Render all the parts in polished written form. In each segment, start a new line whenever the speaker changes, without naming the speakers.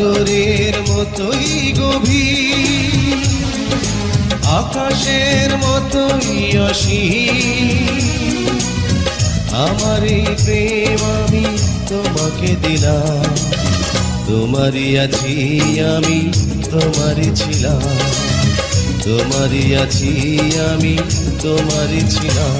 সাগরের মতোই গভীর, আকাশের মতোই অসীম। আমার এই প্রেম আমি তোমাকে দিলাম, তোমারই আছি আমি, তোমারই ছিলাম, তোমারই আছি আমি, তোমারই ছিলাম।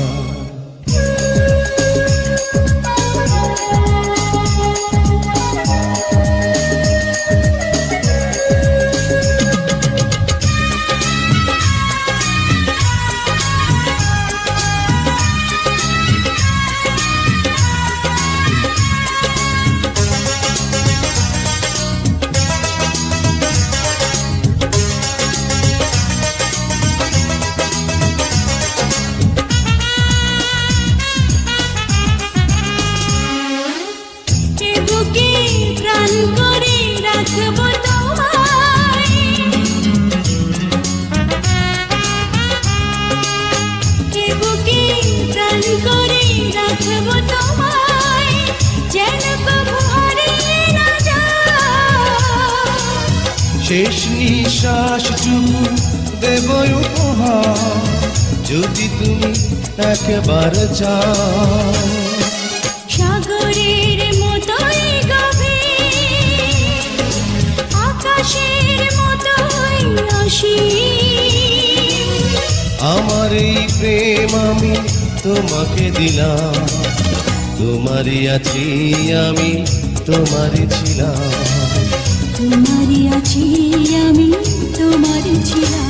শেষ নিঃশ্বাসটুকু দেব উপহার, যদি তুমি একবার চাও।
সাগরের মতোই গভীর, আকাশের মতোই অসীম।
আমার এই প্রেম আমি তোমাকে দিলাম, তোমারই আছি আমি, তোমারই ছিলাম,
তোমারই আছি আমি, তোমারই ছিলাম।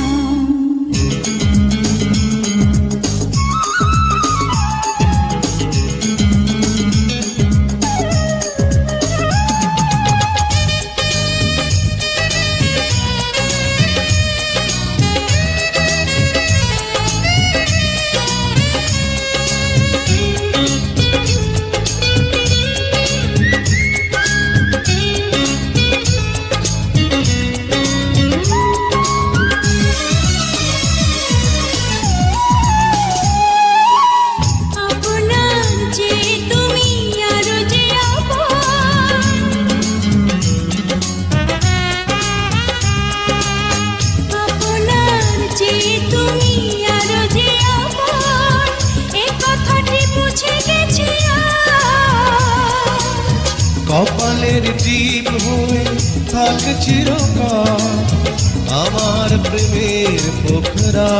কপালের টিপ হয়ে থাক চিরকাল আমার প্রেমের পোখরা।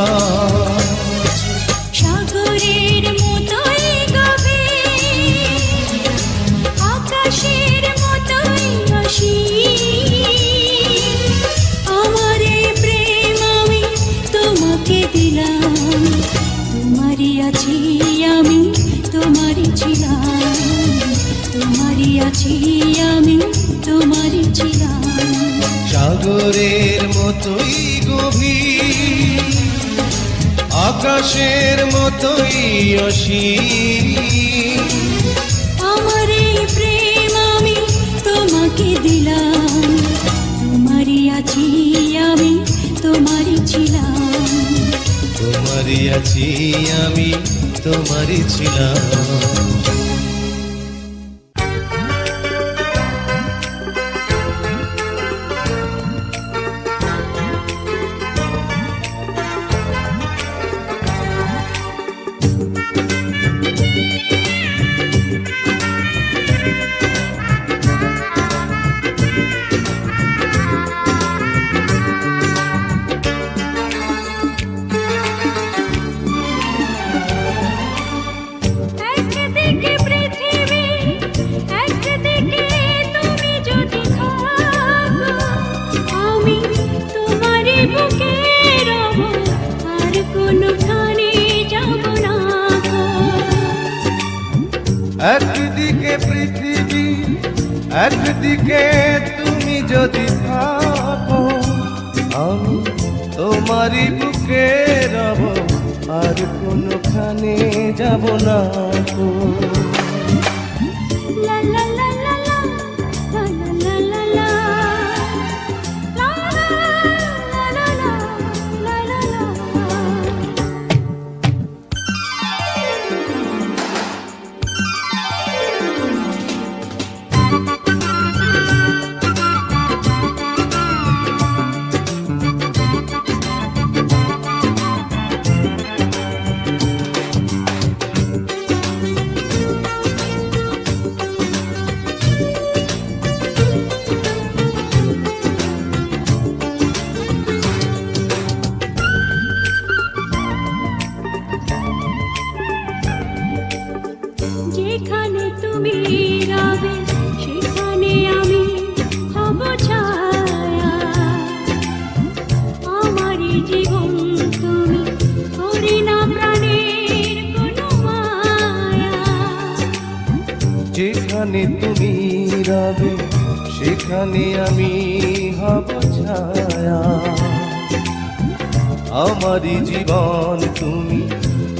সাগরের মতোই গভীর, আকাশের মতোই অসীম। আমার এই প্রেম আমি তোমাকে দিলাম, তোমারই আছি আমি, তোমারই ছিলাম, তোমারই আছি আমি, তোমারই ছিলাম।
সাগরের মতোই গভীর, আকাশের মতোই অসীম।
আমার এই প্রেম আমি তোমাকে দিলাম, তোমারই আছি আমি, তোমারই ছিলাম,
তোমারই আছি আমি, তোমারই ছিলাম। একদিকে পৃথিবী, একদিকে তুমি যদি থাকো, আমি তোমারই বুকে রব, আর কোনোখানে যাব না গো।
লা লা লা লা লা, লা লা লা লা, লা লা লা লা, লা লা লা।
যেখানে তুমি রবে সেখানে আমি হব ছায়া। আমারই জীবন তুমি,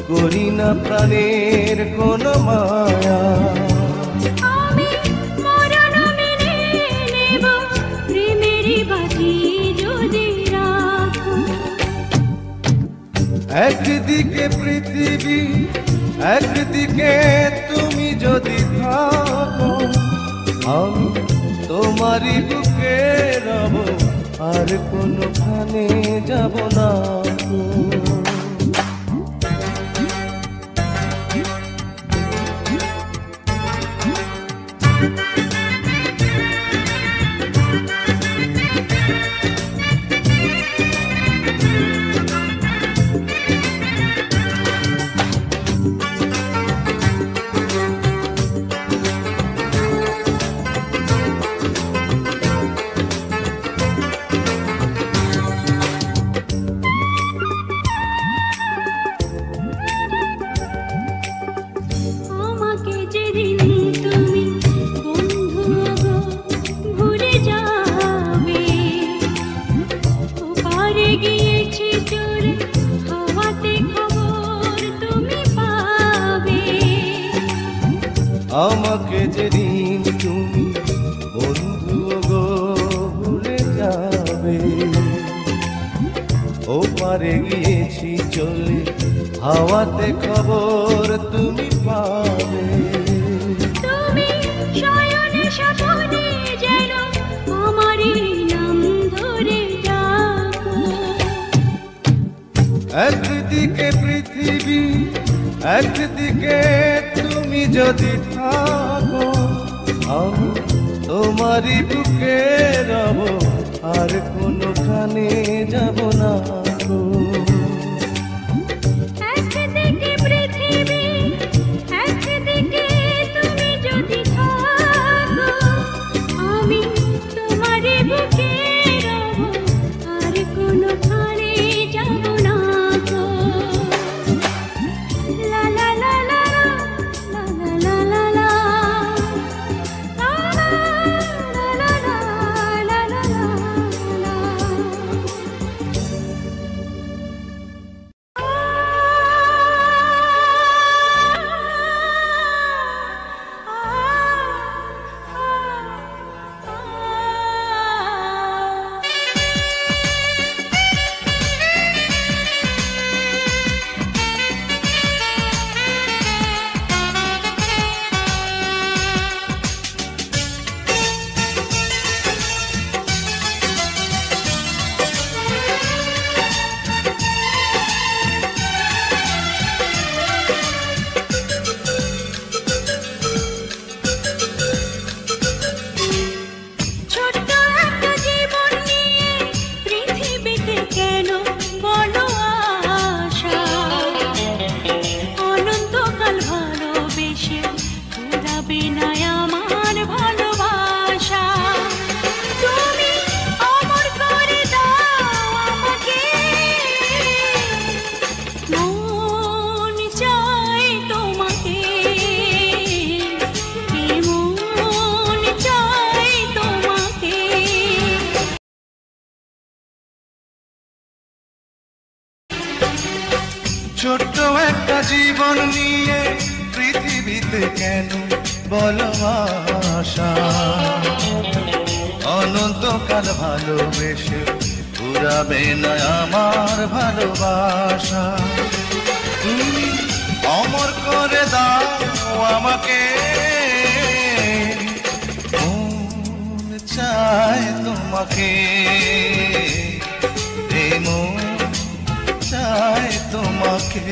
করি না প্রাণের কোন মায়া।
আমি মরণ মেনে নেব, প্রেমেরই বাজি যদি রাখো।
একদিকে পৃথিবী, একদিকে তুমি যদি থাকো, আমি তোমারই বুকে রব, আর কোনোখানে যাব না গো।
আমাকে যেদিন তুমি বন্ধু গো ভুলে যাবে, ওপারে গিয়েছি চলে হাওয়াতে খবর তুমি পাবে।
আমাকে যেদিন তুমি বন্ধু গো ভুলে যাবে, ও পারে গিয়েছি চলে হাওয়াতে খবর তুমি পাবে।
তুমি শয়নে স্বপনে যেন আমারই নাম ধরে ডাকো।
একদিকে পৃথিবী, একদিকে তুমি যদি থাকো, আমি তোমারই বুকে রব, আর কোনোখানে যাব না গো।
একদিকে পৃথিবী, একদিকে তুমি যদি থাকো, আমি তোমারই বুকে রব, আর কোনোখানে যাব না গো। লা লা লা লা লা লা লা লা লা লা লা লা লা। ছোট্ট একটা জীবন নিয়ে পৃথিবীতে কেন বলো আশা, অনন্তকাল ভালোবেসে ফুরাবে না আমার ভালোবাসা। তুমি অমর করে দাও আমাকে, মন চাই তোমাকে, মন চাই তোমাকে।
ছোট্ট একটা জীবন নিয়ে পৃথিবীতে কেন বলো আশা, অনন্তকাল ভালোবেসে ফুরাবে না আমার ভালোবাসা। তুমি অমর করে দাও আমাকে, মন চায় তোমাকে, মন চায় তোমাকে।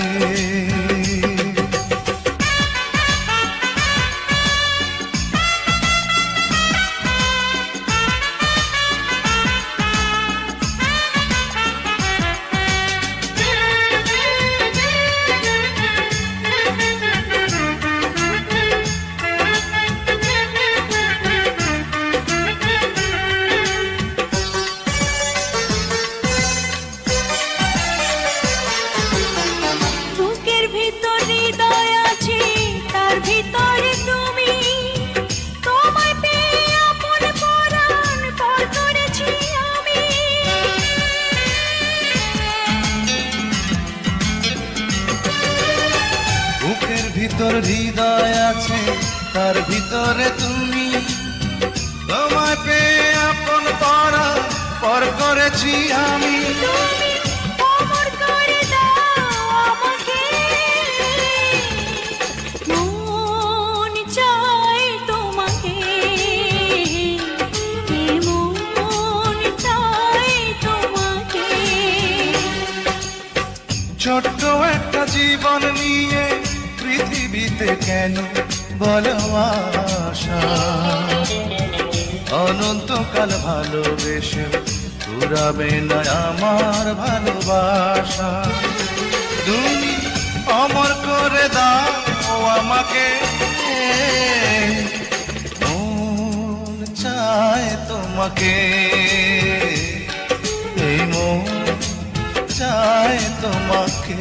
বুকে
ভিতর হৃদয় আছে তার ভিতরে তুমি, তোমায় পেয়ে আপন করা পর করেছি আমি।
অমর করে দাও আমাকে, মন চাই তোমাকে, মন চাই তোমাকে।
ছোট্ট একটা জীবন নিয়ে পৃথিবীতে কেন বলো আশা, অনন্তকাল ভালোবেসে ফুরাবে না আমার ভালোবাসা। তুমি অমর করে দাও আমাকে, মন চায় তোমাকে, এই মন চায় তোমাকে।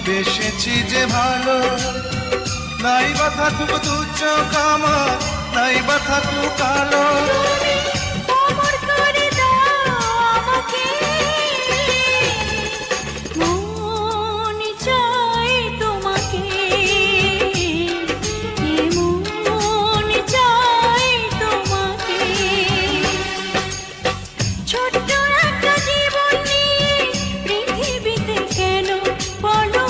বেসেছি যে ভালো, নাই বা থাকুক দু চোখ আমার, নাই বা থাকুক কালো।
অমর করে দাও আমাকে, মন চাই তোমাকে, মন চাই তোমাকে। ছোট্ট একটা জীবন নিয়ে পৃথিবীতে কেন বলো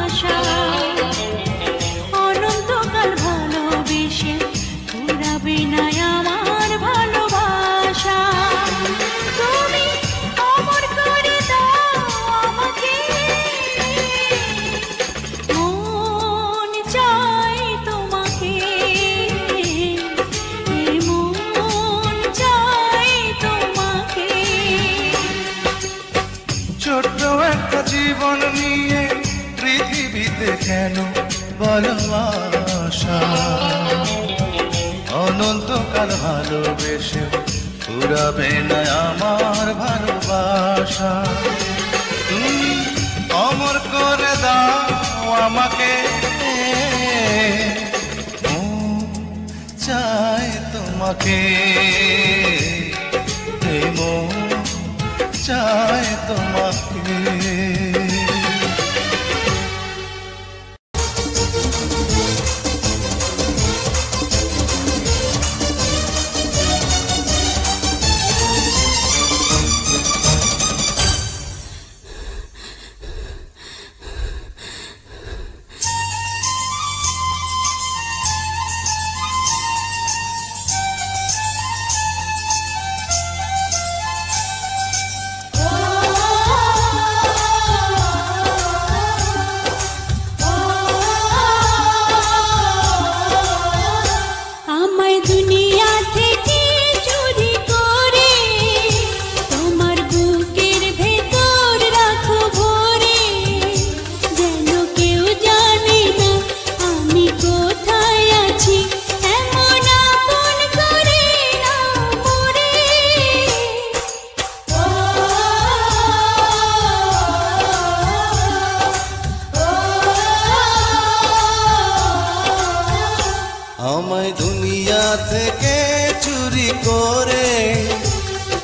আশা, অনন্তকাল ভালোবেসে ফুরাবে না আমার ভালোবাসা। তুমি অমর করে দাও আমাকে, মন চাই তোমাকে, মন চাই তোমাকে।
ছোট্ট একটা জীবন নিয়ে পৃথিবীতে কেন বলো আশা, অনন্তকাল ভালোবেসে ফুরাবে না আমার ভালোবাসা। তুমি অমর করে দাও আমাকে, মন চায় তোমাকে, এই মন চায় তোমাকে। আমায় দুনিয়া থেকে চুরি করে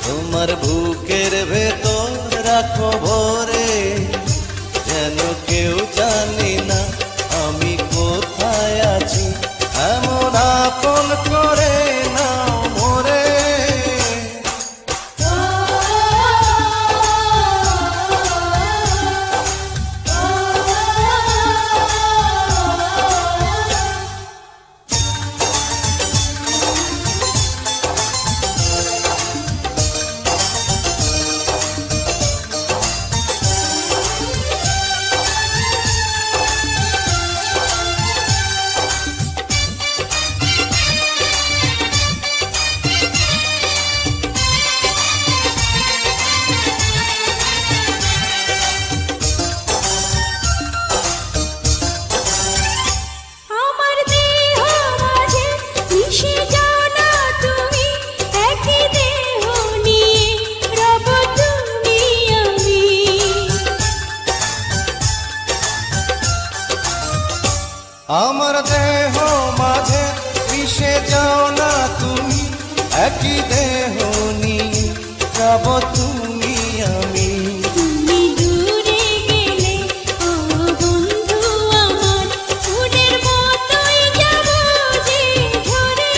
তোমার বুকের ভেতর রাখো ভরে, যেন কেউ জানি না আমি কোথায় আছি, এমন আপন করে নাও মোরে। একই দেহ নিয়ে যাব তুমি আমি।
তুমি দূরে গেলে ও বন্ধু আমার, ফুলের মতোই যাব যে ঝরে।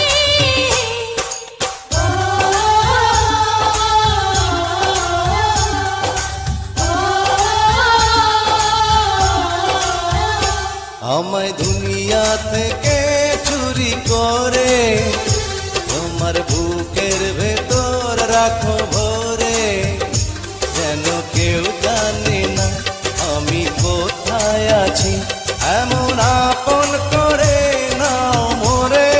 আমায় দুনিয়া থেকে চুরি করে তোমার বুকের ভেতর রাখো ভরে, যেন কেউ জানে না আমি কোথায় আছি, এমন আপন করে নাও মোরে।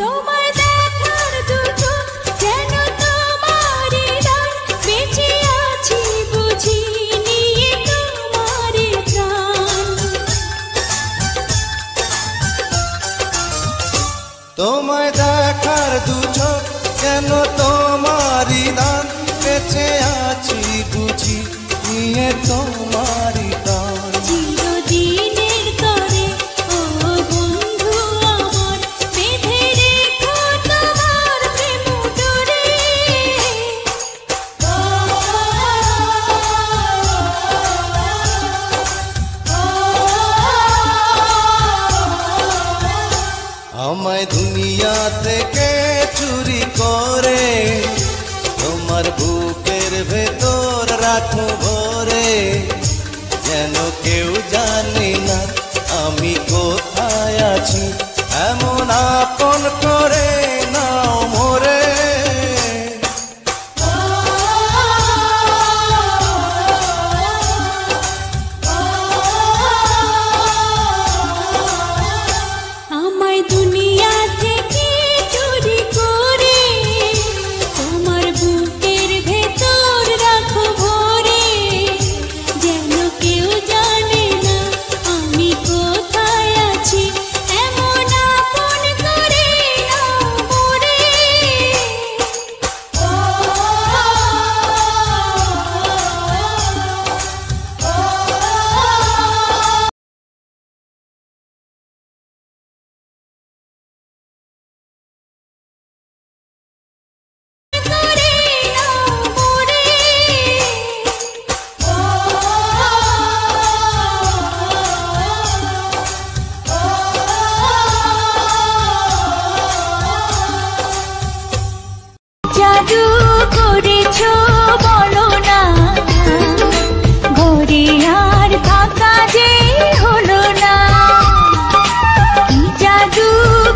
তোমায় দেখার দুটো যেন তোমারই দান, বেঁচে আছি বুঝি নিয়ে তোমারই প্রাণ।
তোমায় দেখার দু চোখ কেন তোমারই দান, বেঁচে আছি বুঝি নিয়ে তোমারই দান।
চিরদিনের তরে ও বন্ধু আমার, বেঁধে রেখো তোমার প্রেম ডোরে।
আমায় দুনিয়া থেকে চুরি করে তোমার বুকের ভেতর রাখো ভরে, যেন কেউ জানে না আমি কোথায় আছি, এমন আপন করে নাও মোরে।
আমায় দুনিয়া থেকে চুরি করে তোমার বুকের ভেতর রাখো ভরে, যেন কেউ জানে না আমি কোথায় আছি, এমন আপন করে নাও মোরে। করে নাও মোরে। জাদু করেছো বলো না, ঘরে আর থাকা যে হলো না। কি জাদু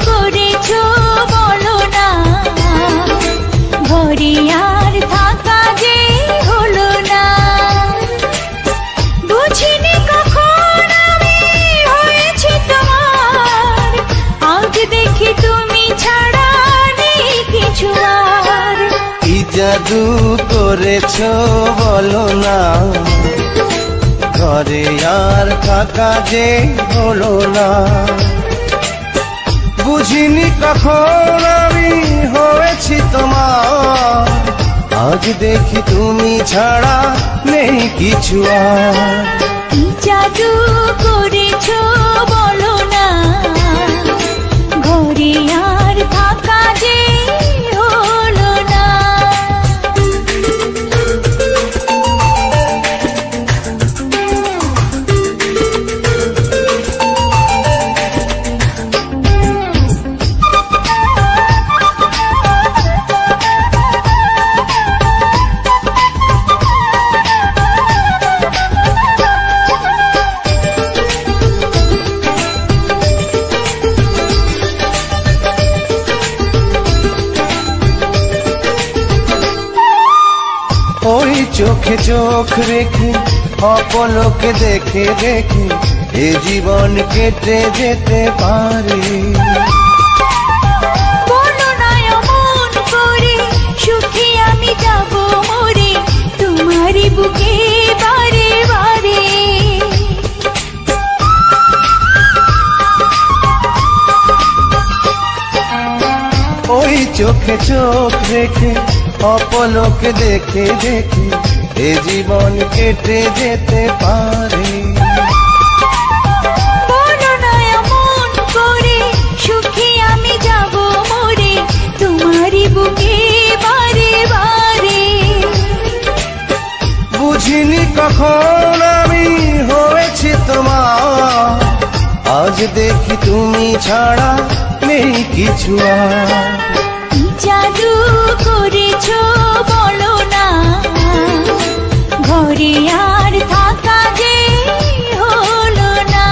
করেছো বলো না, ঘরে আর থাকা যে হলো না। বুঝিনি কখন আমি হয়েছি তোমার, আজ দেখি তুমি ছাড়া নেই কিছু আর।
কি জাদু করেছো বলো না, ঘরে আর থাকা যে হলো না। বুঝিনি কখন আমি হয়েছি তোমার, আজ দেখি তুমি ছাড়া নেই কিছু আর।
কি জাদু করেছো বলো না, ঘরে আর থাকা যে হলো না।
ওই চোখে চোখ রেখে অপলোকে দেখে দেখে এ জীবন কেটে যেতে পারে।
বলো না এমন করে, সুখে আমি যাব মরে তোমারই বুকে বারে বারে।
ওই চোখে চোখ রেখে অপলোকে দেখে দেখে এ জীবন কেটে যেতে পারে।
বলো না এমন করে, সুখে আমি যাব মরে তোমারই বুকে বারে বারে।
বুঝিনি কখন আমি হয়েছি তোমার, আজ দেখি তুমি ছাড়া নেই কিছু আর।
কি জাদু করেছো বলো না, ঘরে আর থাকা যে হলো না।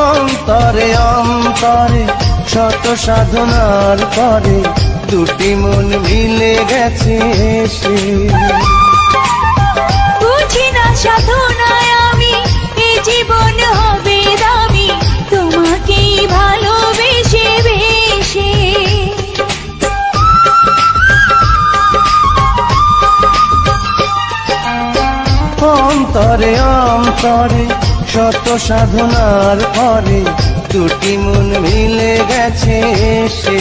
অন্তরে অন্তরে শত সাধনার পরে দুটি মন মিলে গেছে এসে।
বুঝি না সাধনায় আমি এ জীবন হবে দামি তোমাকেই ভালোবেসে বেশে।
অন্তরে অন্তরে শত সাধনার পরে দুটি মন মিলে গেছে সে।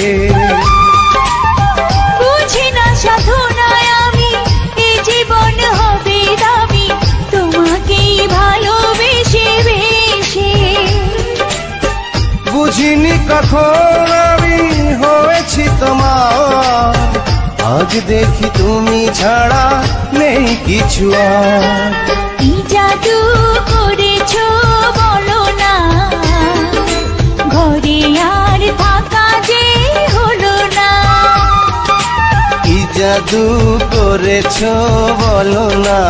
বুঝি না সাধনায় আমি এ জীবন হবে দামি তোমাকেই ভালোবেসে বেশে।
বুঝিনি কখন আমি হয়েছি তোমার, আজ দেখি তুমি ছাড়া নেই কিছু আর।
কি জাদু করেছো বলো না, ঘরে আর থাকা যে হলো না।
কি জাদু করেছো বলো না,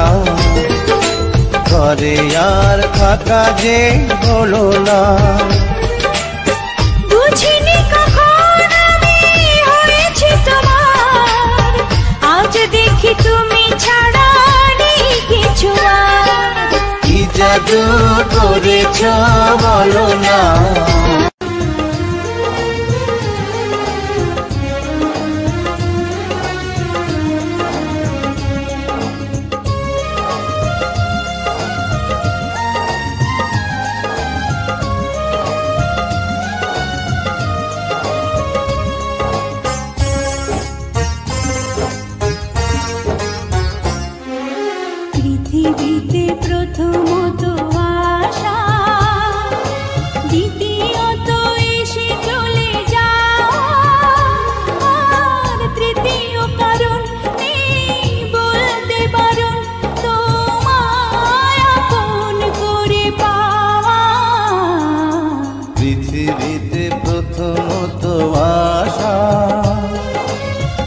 ঘরে আর থাকা যে হলো না।
বুঝিনি কখন আমি হয়েছি তোমার, আজ দেখি তুমি ছাড়া নেই কিছু আর।
কি জাদু করেছো বলো না।
পৃথিবীতে প্রথমত আশা, দ্বিতীয়ত এসে চলে যাওয়া, আর তৃতীয় কারণ নেই বলতে বারণ তোমায় আপন করে পাওয়া।
পৃথিবীতে প্রথমত আশা,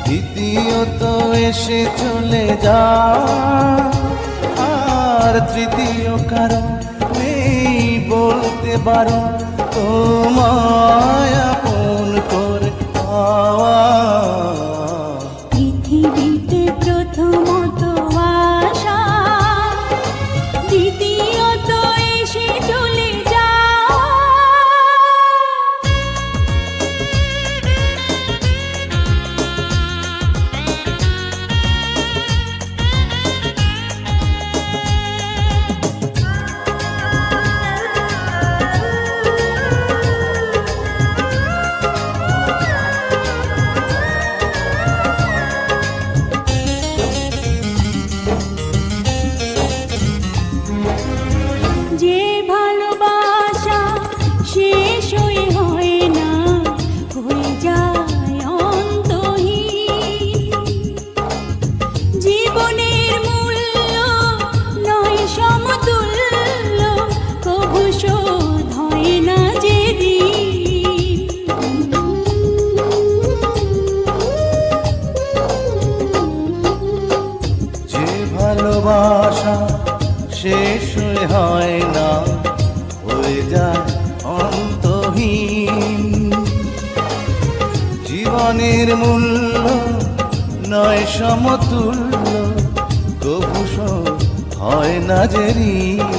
দ্বিতীয়ত এসে চলে যাওয়া, আর তৃতীয় কারণ নেই বলতে পারো তোমায় আপন করে পাওয়া।
পৃথিবীতে প্রথমত আশা, দ্বিতীয়ত এসে চলে যাওয়া।
ভালোবাসা শেষ হয় না, হয়ে যায় অন্তহীন। জীবনের মূল্য নয় সমতুল্য, কবু শোধ হয় না যে ঋণ।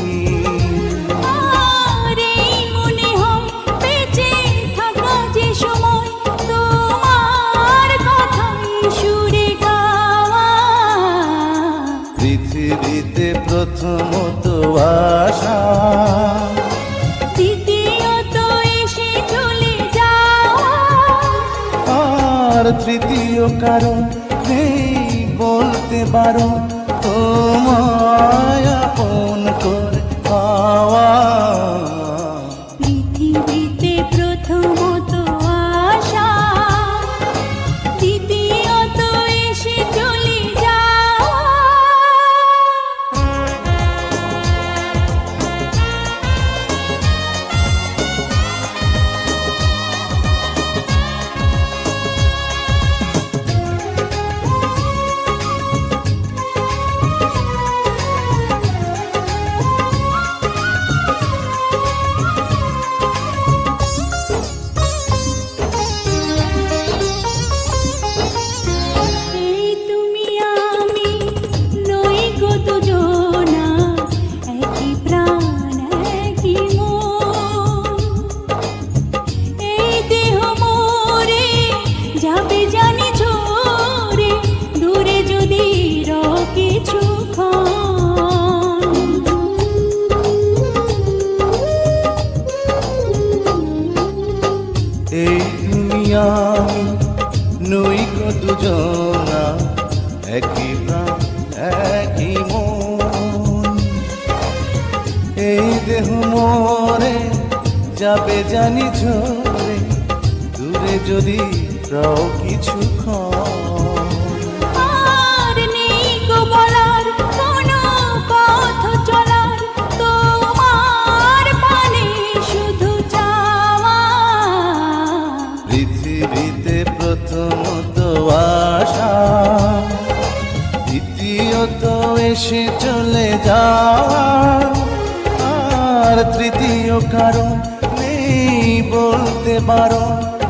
পৃথিবীতে প্রথমত আশা,
দ্বিতীয়ত এসে চলে যাওয়া,
আর তৃতীয় কারণ নেই বলতে পারো তোমায় আপন করে পাওয়া।
পৃথিবীতে প্রথমত আশা, দ্বিতীয়ত এসে চলে যাওয়া।
এই দুনিয়া নই গো দুজনা, একই প্রাণ একই মন। এই দেহ মরে যাবে জানি ঝরে, দূরে যদি রও কিছুক্ষণ।
আর নেই গো বলার কোনো পথ চলার, তোমার পানে শুধু চাওয়া।
পৃথিবীতে প্রথমত আশা, দ্বিতীয়ত এসে চলে যাওয়া, আর তৃতীয় কারণ নেই বলতে পারো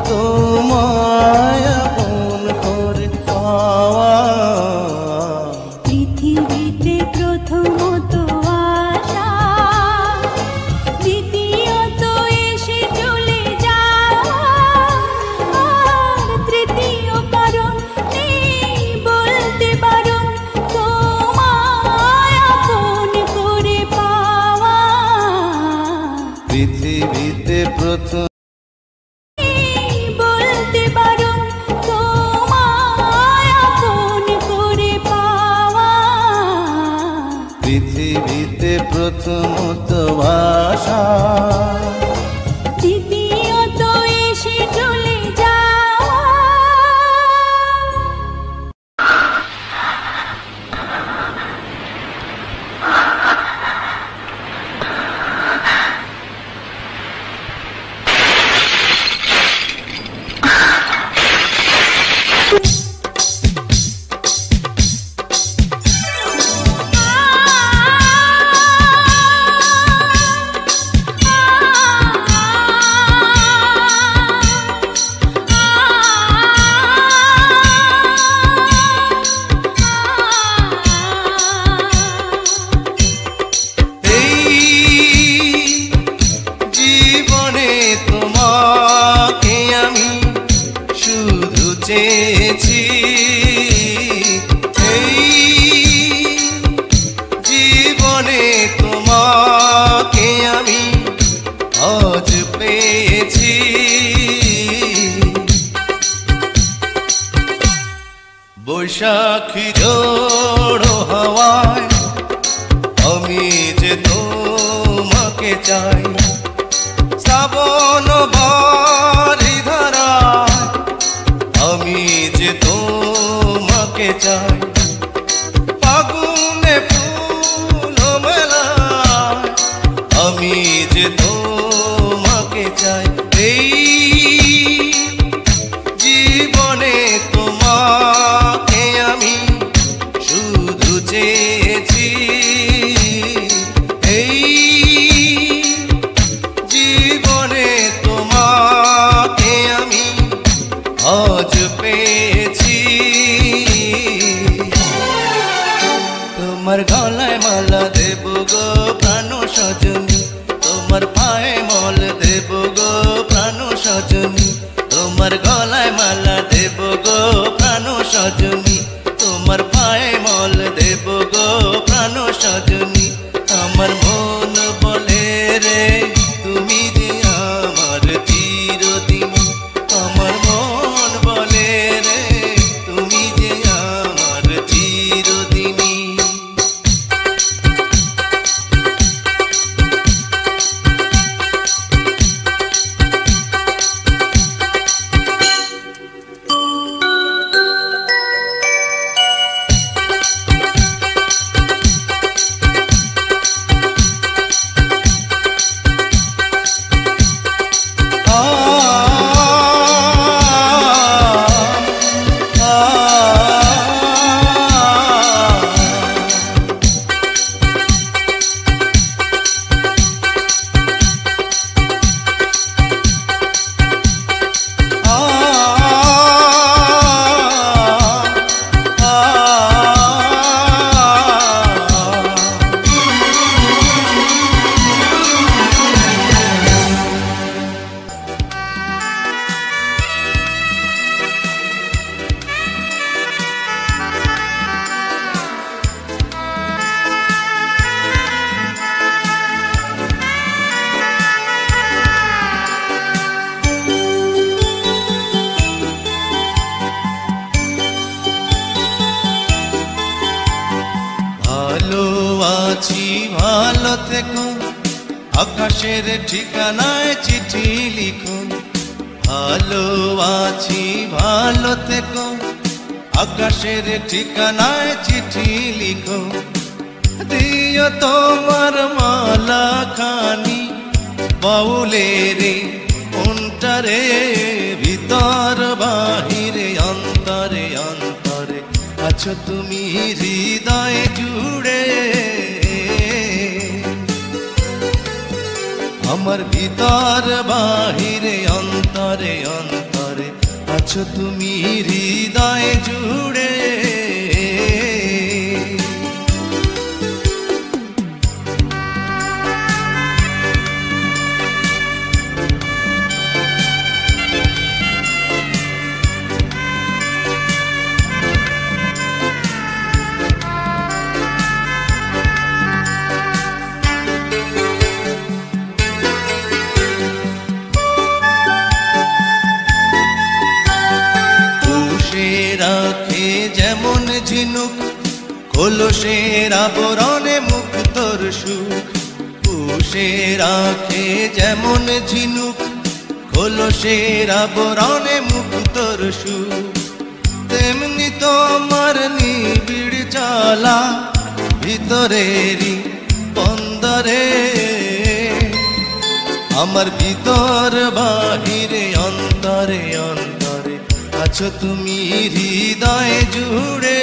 তোমায় আপন করে পাওয়া।
পৃথিবীতে প্রথমত আশা, দ্বিতীয়ত এসে চলে যাওয়া, আর তৃতীয় কারণ নেই বলতে পারো তোমায় আপন করে পাওয়া।
পৃথিবীতে প্রথম
বলতে পারো তোমায় আপন করে পাওয়া।
পৃথিবীতে প্রথমত আশা,
দ্বিতীয়ত এসে চলে যাওয়া।
চেয়েছি এই জীবনে তোমাকে আমি আজ পেয়েছি। বৈশাখী ঝড়ো হাওয়ায় আমি যে তোমাকে চাই, শ্রাবণ বারি ধারায় আমি যে তোমাকে চাই, ফাগুনে ফুল মেলায় আমি যে তোমাকে চাই। এই জীবনে তোমাকে আমি শুধু চেয়েছি এই জীবনে তোমাকে আমি আজ পেয়েছি। তোমার গলায় মালা দেব গো প্রাণ সজনী, তোমার পায়ে মল দেব গো প্রাণ সজনী, তোমার গলায় মালা দেব গো প্রাণ সজনী, তোমার পায়ে মল দেব গো প্রাণ সজনী। আমার মন বলে রে তুমি যে আমার চিরদিন, আমার মন বলে রে তুমি যে আমার চিরদিনী। ভালো আছি ভালো থেকো, আকাশের ঠিকানায় চিঠি লিখো। ভালো আছি ভালো থেকো, আকাশের ঠিকানায় চিঠি লিখো। দিও তোমার মালা খানি বাউলের অন্তরে, ভিতর বাহিরে অন্তরে অন্তরে আছো তুমি হৃদয়ে জুড়ে। আমার ভিতর বাহিরে অন্তরে অন্তরে আছো তুমি হৃদয়ে জুড়ে। রাখে যেমন ঝিনুক কলসের আবরণে মুক্তর সুখ। পুষে রাখে যেমন ঝিনুক কলসের আবরণে মুক্তর সুখ। তেমনি তোমার নিবিড় জ্বালা ভিতরেরই বন্দরে, আমার ভিতর বাহিরে অন্তরে অন্তরে আছো তুমি হৃদয়ে জুড়ে।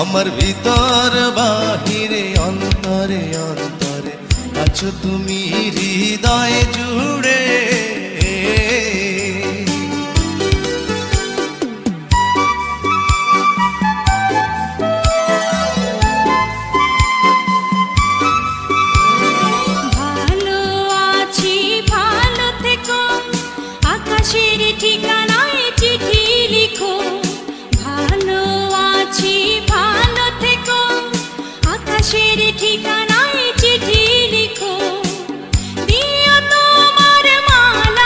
আমার ভিতর বাহিরে অন্তরে অন্তরে আছো তুমি হৃদয়ে জুড়ে।
ঠিকানায় চিঠি লিখো। ভালো আছি ভালো থেকো, আকাশের ঠিকানায় চিঠি লিখো। দিও তোমার মালা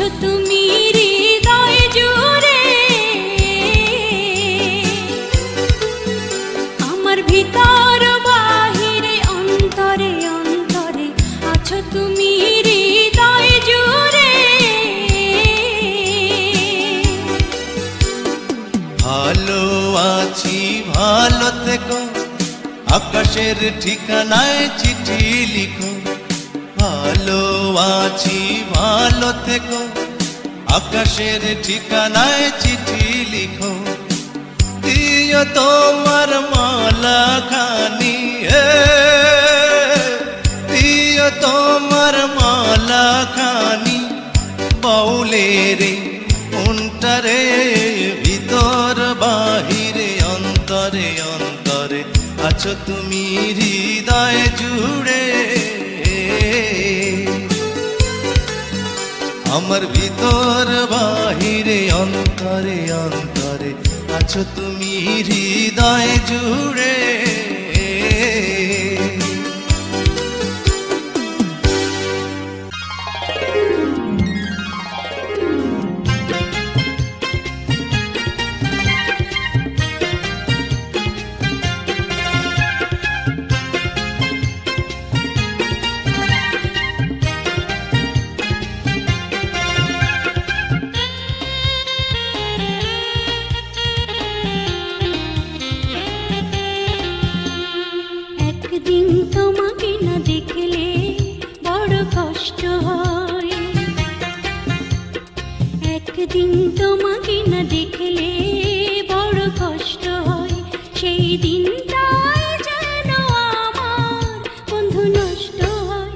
আছো তুমি হৃদয় জুড়ে, আমার ভিতর বাহিরে অন্তরে অন্তরে আছো তুমি হৃদয় জুড়ে।
ভালো আছি ভালো থেকো, আকাশের ঠিকানায় চিঠি লিখো। ভালো আছি ভালো থেকো, আকাশের ঠিকানায় চিঠি লিখো। দিও তোমার মালা খানি, দিও তোমার মালা খানি বাউলের মনটারে, ভিতর বাহিরে অন্তরে অন্তরে আছো তুমি হৃদয় জুড়ে। আমার ভিতর বাহিরে অন্তরে অন্তরে আছো তুমি হৃদয় জুড়ে।
একদিন তোমাকে না দেখলে বড় কষ্ট হয়, একদিন তোমাকে না দেখলে বড় কষ্ট হয়। সেই দিনটাই যেন আমার বন্ধু নষ্ট হয়,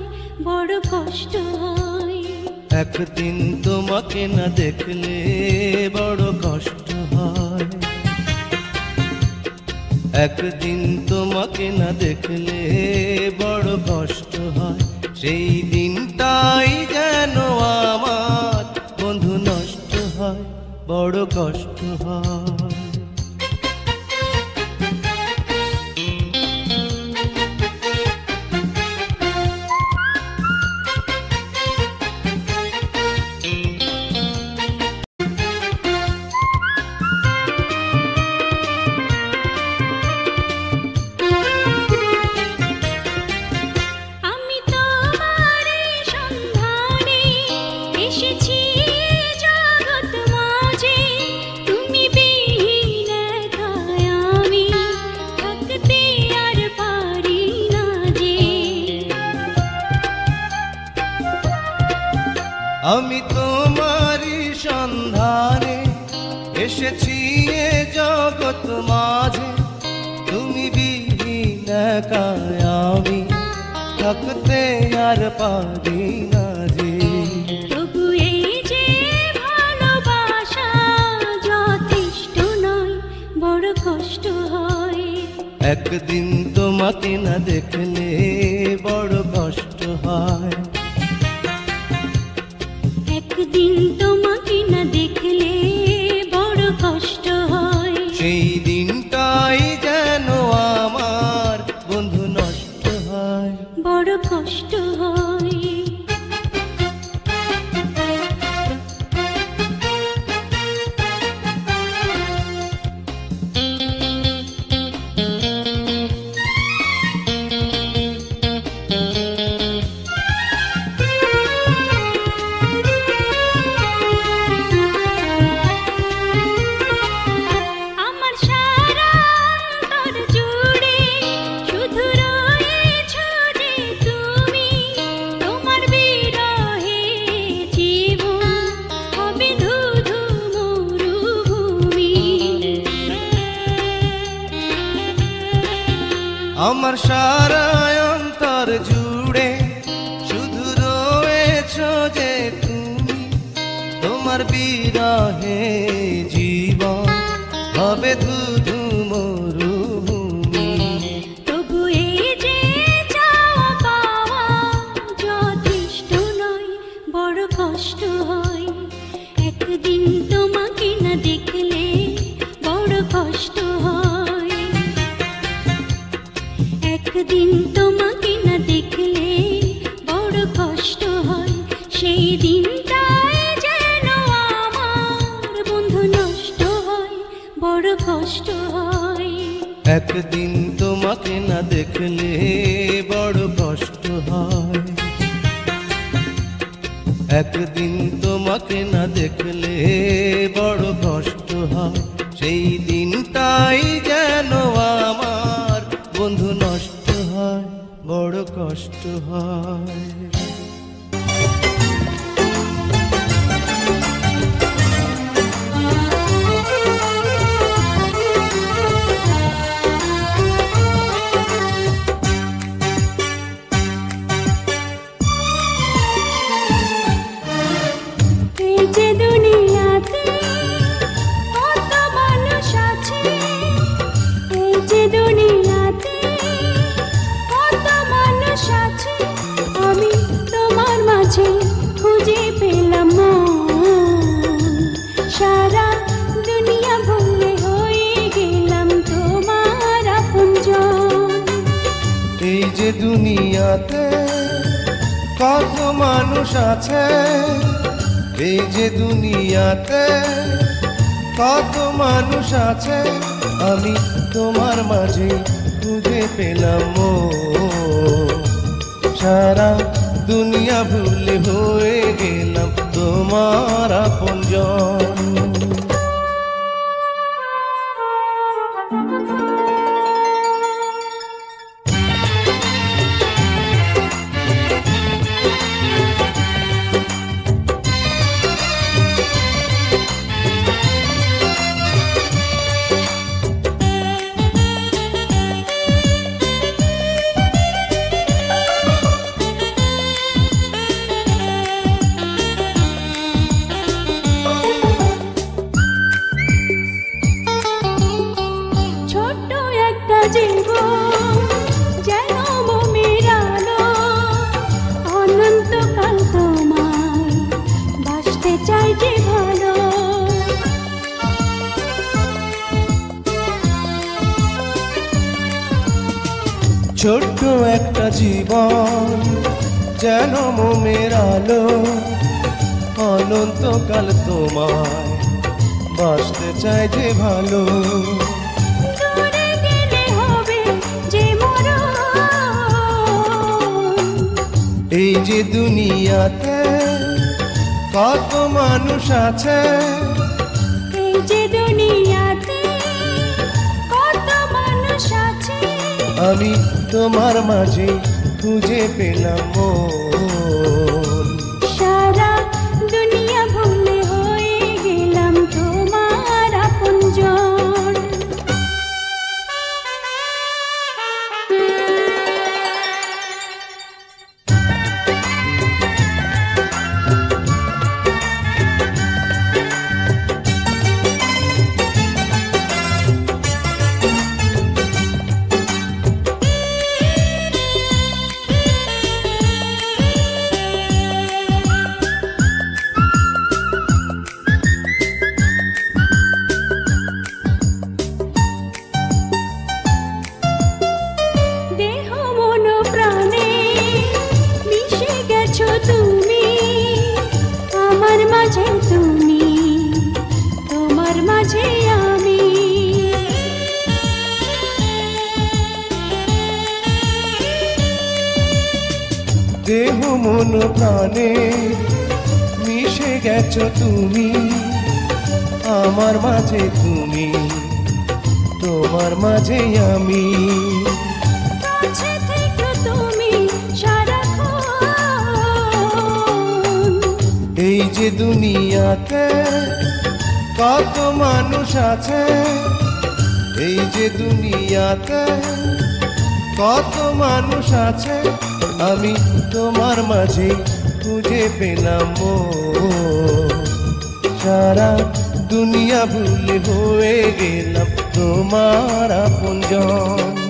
বড় কষ্ট হয়।
একদিন তোমাকে না দেখলে বড় কষ্ট হয়, একদিন তোমাকে না দেখলে বড় কষ্ট হয়। সেই দিনটাই যেন আমার বন্ধু নষ্ট হয়, বড় কষ্ট হয়।
আমি তোমারই সন্ধানে এসেছি জগৎ মাঝে, তুমি বিহীন একাই আমি থাকতে আর পারি না যে।
আমি তোমারই সন্ধানে এসেছি এ জগৎ মাঝে, তুমি বিহীন একাই আমি থাকতে আর পারি না যে।
তবু এই যে ভালোবাসা যথেষ্ট নয়, বড় কষ্ট হয়।
একদিন তোমাকে না দেখলে বড় কষ্ট হয়,
একদিন তোমাকে না দেখলে বড় কষ্ট হয়।
সেই দিনটাই যেন আমার বন্ধু নষ্ট হয়,
বড় কষ্ট হয়। আমার সারা অন্তর জুড়ে শুধু রয়েছো যে তুমি, তোমার বিরহে জীবন হবে ধুধু মরুভূমি।
আমার সারা অন্তর জুড়ে শুধু রয়েছো যে তুমি, তোমার বিরহে জীবন হবে ধুধু মরুভূমি।
তবু এই যে চাওয়া পাওয়া যথেষ্ট নয়, বড় কষ্ট হয়। একদিন তোমাকে না দেখলে বড় কষ্ট হয়, একদিন তোমাকে না দেখলে বড় কষ্ট হয়। সেই দিনটাই যেন কষ্ট হয়।
একদিন তোমাকে না দেখলে বড় কষ্ট হয়। একদিন তোমাকে না দেখলে বড় কষ্ট হয়। সেই দিনটাই যেন আমার বন্ধু নষ্ট হয়, বড় কষ্ট হয়।
এই যে দুনিয়াতে কত মানুষ আছে, এই যে দুনিয়াতে কত মানুষ আছে, আমি তোমার মাঝে খুঁজে পেলাম মন। সারা দুনিয়া ভুলে হয়ে গেলাম তোমার আপনজন।
এই যে দুনিয়াতে কত মানুষ আছে, এই যে দুনিয়াতে কত মানুষ আছে, আমি তোমার মাঝে খুঁজে পেলাম মন। সারা দুনিয়া ভুলে হয়ে গেলাম তোমার আপনজন।
ছোট্ট একটা জীবন যেন মোমের আলো, অনন্তকাল তোমায় বাসতে চাই যে ভালো।
ছোট্ট একটা জীবন যেন মোমের আলো, অনন্তকাল তোমায় বাসতে চাই যে ভালো।
দূরে গেলে হবে যে মরণ।
এই যে দুনিয়াতে কত মানুষ আছে,
এই যে দুনিয়াতে কত মানুষ আছে,
আমি তোমার মাঝে খুঁজে পেলাম মন।
সারা দুনিয়া ভুলে হয়ে গেলাম তোমার আপনজন। দেহ মন প্রাণে মিশে গেছো তুমি, আমার মাঝে তুমি, তোমার মাঝে আমি।
দেহ মন প্রাণে মিশে গেছো তুমি, আমার মাঝে তুমি, তোমার মাঝে আমি।
কাছে থেকো তুমি সারাক্ষণ।
এই যে দুনিয়াতে কত মানুষ আছে, এই যে দুনিয়াতে কত মানুষ আছে, আমি তোমার মাঝে খুঁজে পেলাম মন। সারা দুনিয়া ভুলে হয়ে গেলাম তোমার আপনজন।